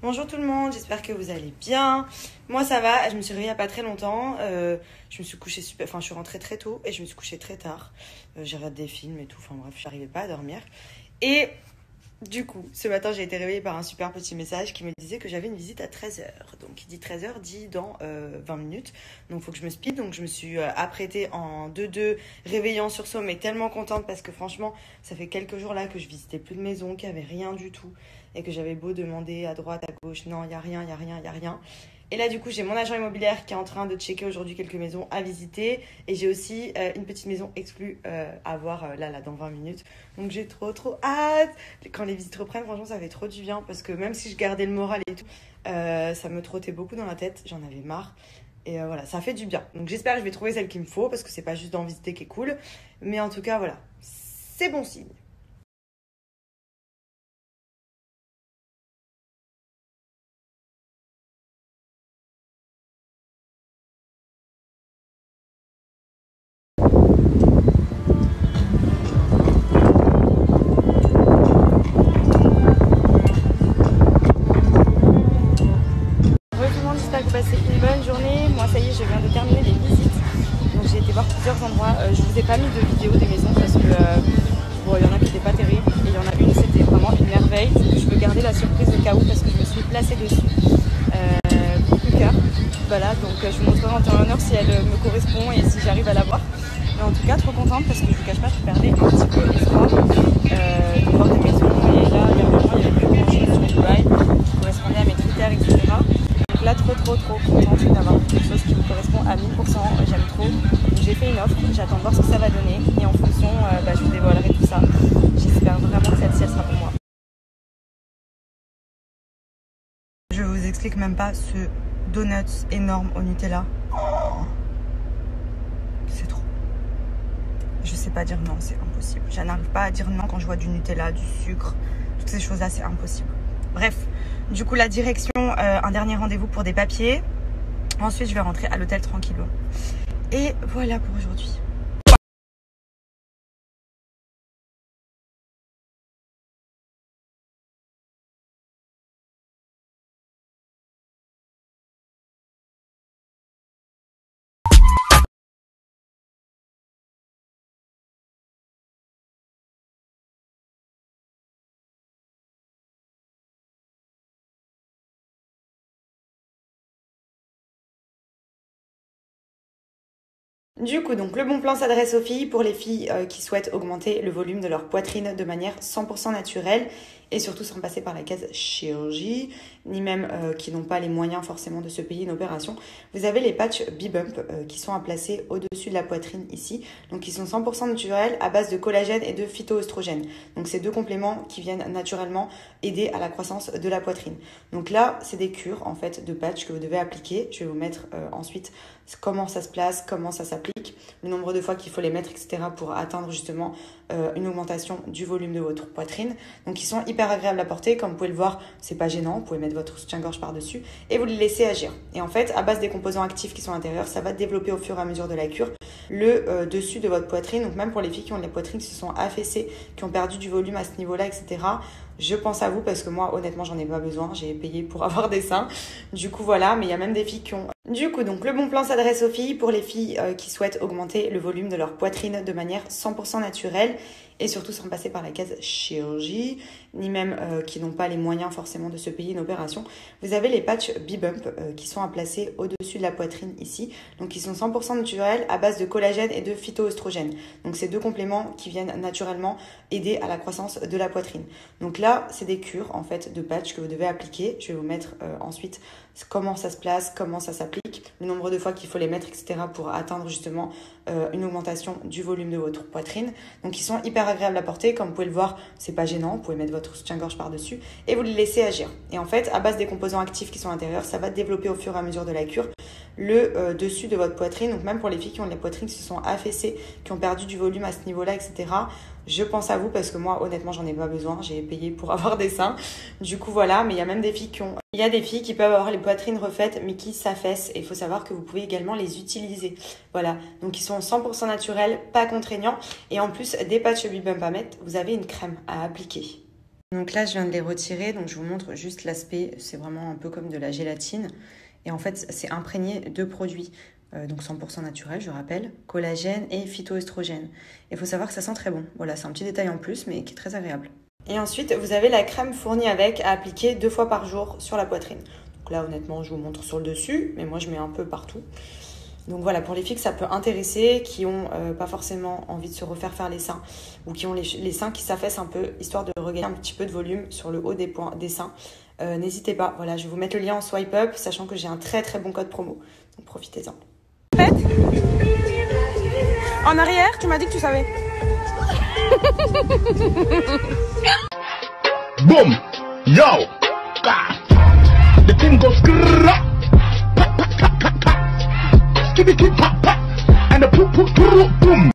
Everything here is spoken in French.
Bonjour tout le monde, j'espère que vous allez bien. Moi ça va, je me suis réveillée il n'y a pas très longtemps. Je me suis couchée je suis rentrée très tôt et je me suis couchée très tard. J'ai regardé des films et tout, enfin bref, je n'arrivais pas à dormir. Et du coup, ce matin j'ai été réveillée par un super petit message qui me disait que j'avais une visite à 13h. Donc qui dit 13h dit dans 20 minutes. Donc il faut que je me speed, donc je me suis apprêtée en 2-2, réveillée en sursaut, mais tellement contente parce que franchement, ça fait quelques jours là que je visitais plus de maison, qu'il n'y avait rien du tout. Et que j'avais beau demander à droite, à gauche, non, il n'y a rien, il n'y a rien, il n'y a rien. Et là, du coup, j'ai mon agent immobilier qui est en train de checker aujourd'hui quelques maisons à visiter. Et j'ai aussi une petite maison exclue à voir là, dans 20 minutes. Donc, j'ai trop hâte. Quand les visites reprennent, franchement, ça fait trop du bien. Parce que même si je gardais le moral et tout, ça me trottait beaucoup dans la tête. J'en avais marre. Et voilà, ça fait du bien. Donc, j'espère que je vais trouver celle qu'il me faut. Parce que c'est pas juste d'en visiter qui est cool. Mais en tout cas, voilà, c'est bon signe. Bonjour tout le monde, j'espère que vous passez une bonne journée. Moi ça y est, je viens de terminer les visites. Donc j'ai été voir plusieurs endroits. Je vous ai pas mis de vidéo des maisons parce que bon, il y en a qui n'étaient pas terribles. Et il y en a une, c'était vraiment une merveille. Je veux garder la surprise au cas où parce que je me suis placée dessus. Beaucoup de cœur. Voilà, donc je vous montrerai en temps et en heure si elle me correspond et si j'arrive à la voir. Mais en tout cas, trop contente parce que je vous cache pas, je perdais un petit peu espoir de voir des maisons. Et là, dernièrement, il y avait plus grand chose sur Dubaï qui correspondait à mes critères, etc. Donc là, trop contente d'avoir quelque chose qui me correspond à 1000%. J'aime trop. Donc, j'ai fait une offre, j'attends de voir ce que ça va donner. Et en fonction, je vous dévoilerai tout ça. J'espère vraiment que celle-ci, elle sera pour moi. Je vous explique même pas ce donut énorme au Nutella. C'est trop. Je sais pas dire non, c'est impossible. Je n'arrive pas à dire non quand je vois du Nutella, du sucre, toutes ces choses-là, c'est impossible. Bref, du coup, la direction, un dernier rendez-vous pour des papiers. Ensuite, je vais rentrer à l'hôtel tranquillement. Et voilà pour aujourd'hui. Du coup, donc le bon plan s'adresse aux filles, pour les filles qui souhaitent augmenter le volume de leur poitrine de manière 100% naturelle et surtout sans passer par la case chirurgie, ni même qui n'ont pas les moyens forcément de se payer une opération. Vous avez les patchs B-Bump qui sont à placer au-dessus de la poitrine ici. Donc ils sont 100% naturels à base de collagène et de phytoœstrogène. Donc c'est deux compléments qui viennent naturellement aider à la croissance de la poitrine. Donc là, c'est des cures en fait de patchs que vous devez appliquer. Je vais vous mettre ensuite comment ça se place, comment ça s'applique, le nombre de fois qu'il faut les mettre, etc. pour atteindre justement une augmentation du volume de votre poitrine. Donc ils sont hyper agréables à porter, comme vous pouvez le voir, c'est pas gênant, vous pouvez mettre votre soutien-gorge par-dessus et vous les laissez agir. Et en fait, à base des composants actifs qui sont à l'intérieur, ça va développer au fur et à mesure de la cure le dessus de votre poitrine. Donc même pour les filles qui ont les poitrines qui se sont affaissées, qui ont perdu du volume à ce niveau-là, etc. Je pense à vous parce que moi, honnêtement, j'en ai pas besoin. J'ai payé pour avoir des seins. Du coup, voilà. Mais il y a même des filles qui ont... Du coup, donc le bon plan s'adresse aux filles, pour les filles qui souhaitent augmenter le volume de leur poitrine de manière 100% naturelle et surtout sans passer par la case chirurgie, ni même qui n'ont pas les moyens forcément de se payer une opération. Vous avez les patchs B-Bump qui sont à placer au-dessus de la poitrine ici. Donc ils sont 100% naturels à base de collagène et de phytoœstrogène. Donc c'est deux compléments qui viennent naturellement aider à la croissance de la poitrine. Donc là, c'est des cures en fait de patchs que vous devez appliquer. Je vais vous mettre ensuite comment ça se place, comment ça s'applique, le nombre de fois qu'il faut les mettre, etc. pour atteindre justement une augmentation du volume de votre poitrine. Donc ils sont hyper agréables à porter, comme vous pouvez le voir, c'est pas gênant, vous pouvez mettre votre soutien-gorge par-dessus et vous les laissez agir. Et en fait, à base des composants actifs qui sont à l'intérieur, ça va développer au fur et à mesure de la cure le dessus de votre poitrine. Donc même pour les filles qui ont les poitrines qui se sont affaissées, qui ont perdu du volume à ce niveau-là, etc. Je pense à vous parce que moi, honnêtement, j'en ai pas besoin. J'ai payé pour avoir des seins. Du coup, voilà. Mais il y a même des filles qui ont... Il y a des filles qui peuvent avoir les poitrines refaites, mais qui s'affaissent. Et il faut savoir que vous pouvez également les utiliser. Voilà. Donc, ils sont 100% naturels, pas contraignants. Et en plus des patchs B-Bump à mettre, vous avez une crème à appliquer. Donc là, je viens de les retirer, donc je vous montre juste l'aspect. C'est vraiment un peu comme de la gélatine. Et en fait, c'est imprégné de produits, donc 100% naturel, je rappelle, collagène et phytoestrogène. Il faut savoir que ça sent très bon. Voilà, c'est un petit détail en plus, mais qui est très agréable. Et ensuite, vous avez la crème fournie avec à appliquer 2 fois par jour sur la poitrine. Donc là, honnêtement, je vous montre sur le dessus, mais moi, je mets un peu partout. Donc voilà, pour les filles que ça peut intéresser, qui ont pas forcément envie de se refaire faire les seins, ou qui ont les seins qui s'affaissent un peu, histoire de regagner un petit peu de volume sur le haut des seins, n'hésitez pas. Voilà, je vais vous mettre le lien en swipe up, sachant que j'ai un très très bon code promo. Donc profitez-en. En arrière, tu m'as dit que tu savais. Boom! Yo! The thing goes skibidi pop pop and the poop poop boom.